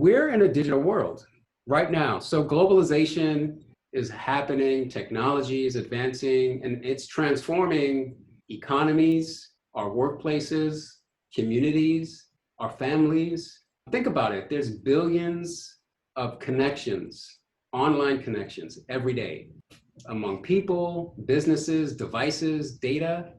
we're in a digital world right now. So globalization is happening, technology is advancing, and it's transforming economies, our workplaces, communities, our families. Think about it. There's billions of connections, online connections every day among people, businesses, devices, data.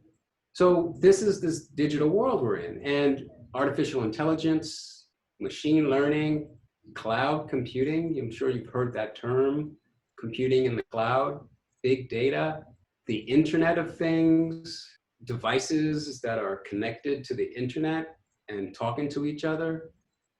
So this is this digital world we're in, and artificial intelligence, machine learning, cloud computing. I'm sure you've heard that term, computing in the cloud, big data, the Internet of Things, devices that are connected to the internet and talking to each other,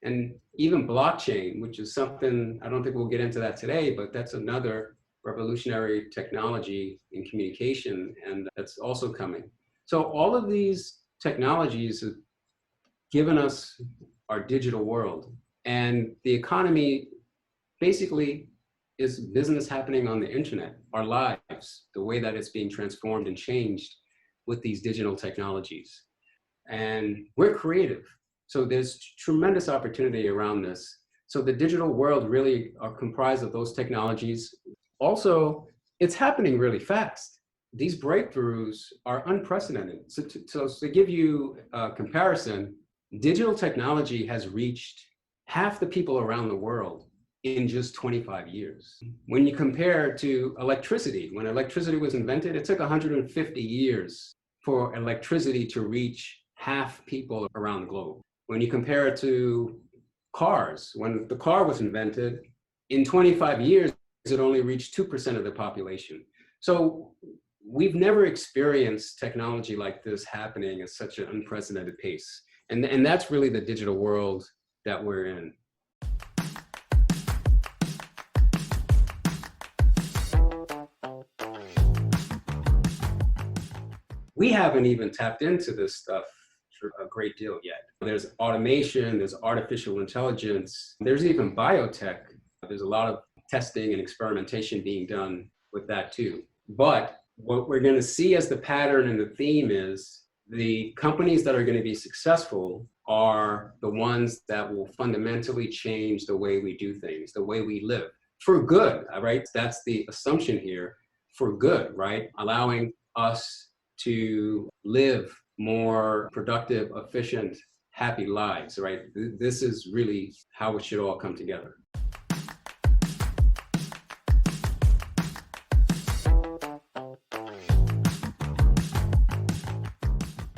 and even blockchain, which is something, I don't think we'll get into that today, but that's another revolutionary technology in communication, and that's also coming. So all of these technologies have given us our digital world, and the economy basically is business happening on the internet, our lives, the way that it's being transformed and changed with these digital technologies. And we're creative. So there's tremendous opportunity around this. So the digital world really are comprised of those technologies. Also, it's happening really fast. These breakthroughs are unprecedented. So to give you a comparison, digital technology has reached half the people around the world in just 25 years. When you compare to electricity, when electricity was invented, it took 150 years for electricity to reach half people around the globe. When you compare it to cars, when the car was invented, in 25 years, it only reached 2% of the population. So we've never experienced technology like this happening at such an unprecedented pace. And that's really the digital world that we're in. We haven't even tapped into this stuff a great deal yet. There's automation, there's artificial intelligence, there's even biotech. There's a lot of testing and experimentation being done with that too. But what we're going to see as the pattern and the theme is the companies that are going to be successful are the ones that will fundamentally change the way we do things, the way we live, for good, right? That's the assumption here, for good, right? Allowing us to live more productive, efficient, happy lives, right? This is really how it should all come together.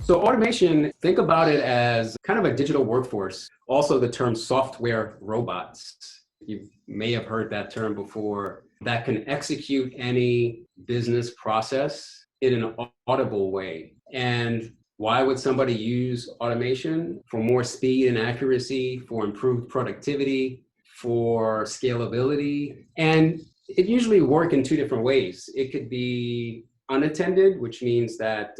So automation, think about it as kind of a digital workforce. Also the term software robots. You may have heard that term before, that can execute any business process in an audible way. And why would somebody use automation? For more speed and accuracy, for improved productivity, for scalability. And it usually works in two different ways. It could be unattended, which means that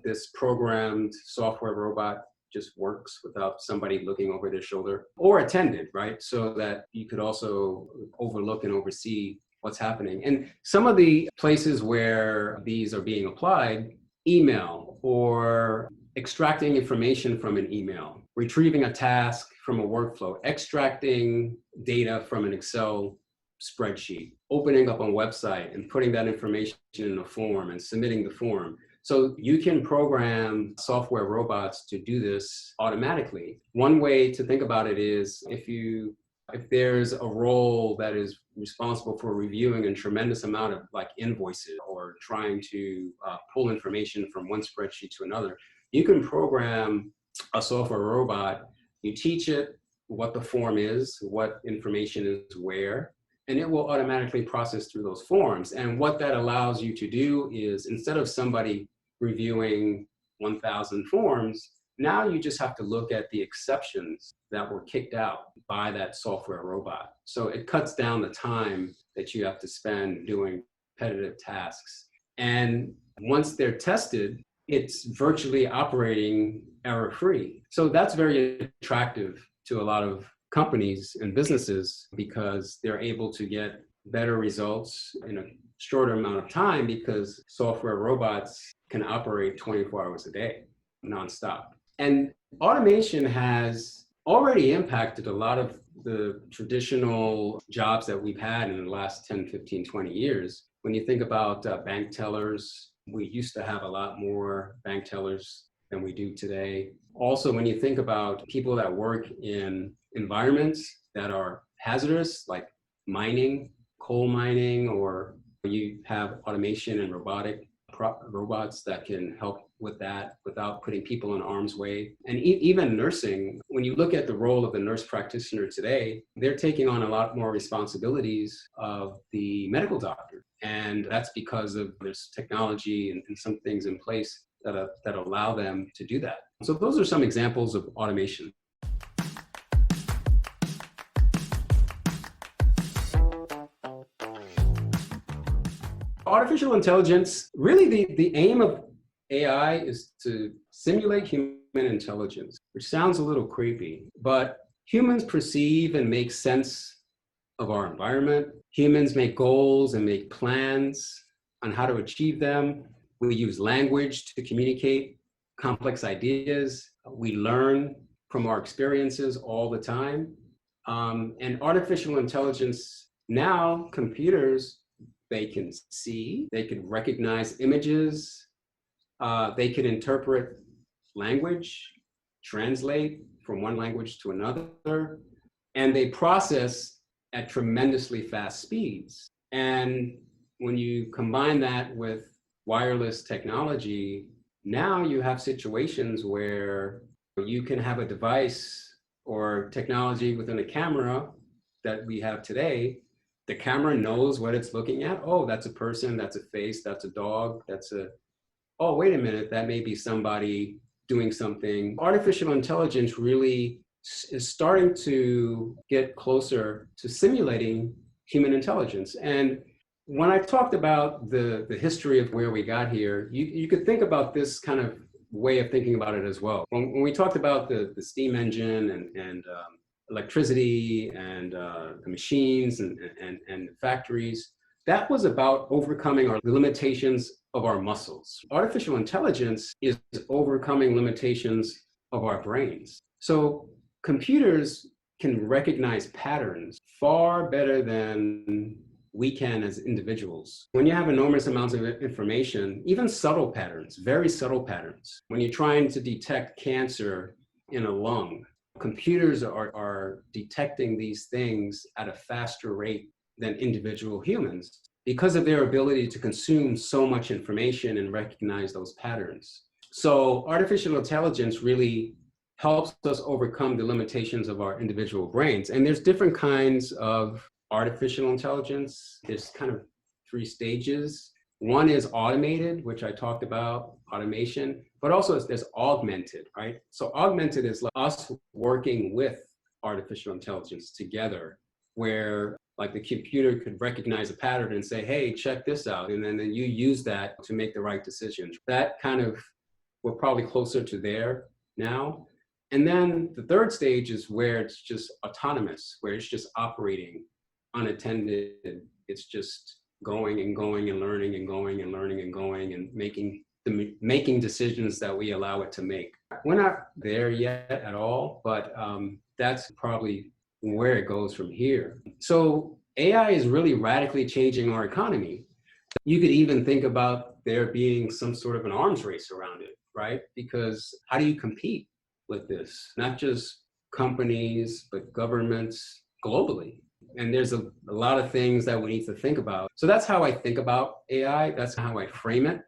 this programmed software robot just works without somebody looking over their shoulder, or attended, right? So that you could also overlook and oversee what's happening. And some of the places where these are being applied, email, or extracting information from an email, retrieving a task from a workflow, extracting data from an Excel spreadsheet, opening up a website and putting that information in a form and submitting the form. So you can program software robots to do this automatically. One way to think about it is if there's a role that is responsible for reviewing a tremendous amount of like invoices or trying to pull information from one spreadsheet to another, you can program a software robot. You teach it what the form is, what information is where, and it will automatically process through those forms. And what that allows you to do is, instead of somebody reviewing 1,000 forms, now you just have to look at the exceptions that were kicked out by that software robot. So it cuts down the time that you have to spend doing repetitive tasks. And once they're tested, it's virtually operating error-free. So that's very attractive to a lot of companies and businesses because they're able to get better results in a shorter amount of time because software robots can operate 24 hours a day, nonstop. And automation has already impacted a lot of the traditional jobs that we've had in the last 10, 15, 20 years. When you think about bank tellers, we used to have a lot more bank tellers than we do today. Also, when you think about people that work in environments that are hazardous, like mining, coal mining, or you have automation and robots that can help with that without putting people in harm's way. And even nursing, when you look at the role of the nurse practitioner today, they're taking on a lot more responsibilities of the medical doctor. And that's because of there's technology and some things in place that allow them to do that. So those are some examples of automation. Artificial intelligence, really the aim of AI is to simulate human intelligence, which sounds a little creepy, but humans perceive and make sense of our environment. Humans make goals and make plans on how to achieve them. We use language to communicate complex ideas. We learn from our experiences all the time. And artificial intelligence, now computers, they can see, they can recognize images, they can interpret language, translate from one language to another, and they process at tremendously fast speeds. And when you combine that with wireless technology, now you have situations where you can have a device or technology within a camera that we have today. The camera knows what it's looking at. Oh, that's a person, that's a face, that's a dog, oh, wait a minute, that may be somebody doing something. Artificial intelligence really is starting to get closer to simulating human intelligence. And when I talked about the history of where we got here, you could think about this kind of way of thinking about it as well. When we talked about the steam engine and electricity and the machines and factories, that was about overcoming the limitations of our muscles. Artificial intelligence is overcoming limitations of our brains. So computers can recognize patterns far better than we can as individuals. When you have enormous amounts of information, even subtle patterns, very subtle patterns, when you're trying to detect cancer in a lung, computers are detecting these things at a faster rate than individual humans because of their ability to consume so much information and recognize those patterns. So artificial intelligence really helps us overcome the limitations of our individual brains. And there's different kinds of artificial intelligence. There's kind of 3 stages. One is automated, which I talked about, automation, but also there's augmented, right? So augmented is like us working with artificial intelligence together, where like the computer could recognize a pattern and say, hey, check this out. And then you use that to make the right decisions. That kind of, we're probably closer to there now. And then the 3rd stage is where it's just autonomous, where it's just operating unattended. It's just going and going and learning and going and learning and going and making decisions that we allow it to make. We're not there yet at all, but that's probably where it goes from here. So AI is really radically changing our economy. You could even think about there being some sort of an arms race around it, right? Because how do you compete with this? Not just companies, but governments globally. And there's a lot of things that we need to think about. So that's how I think about AI. That's how I frame it.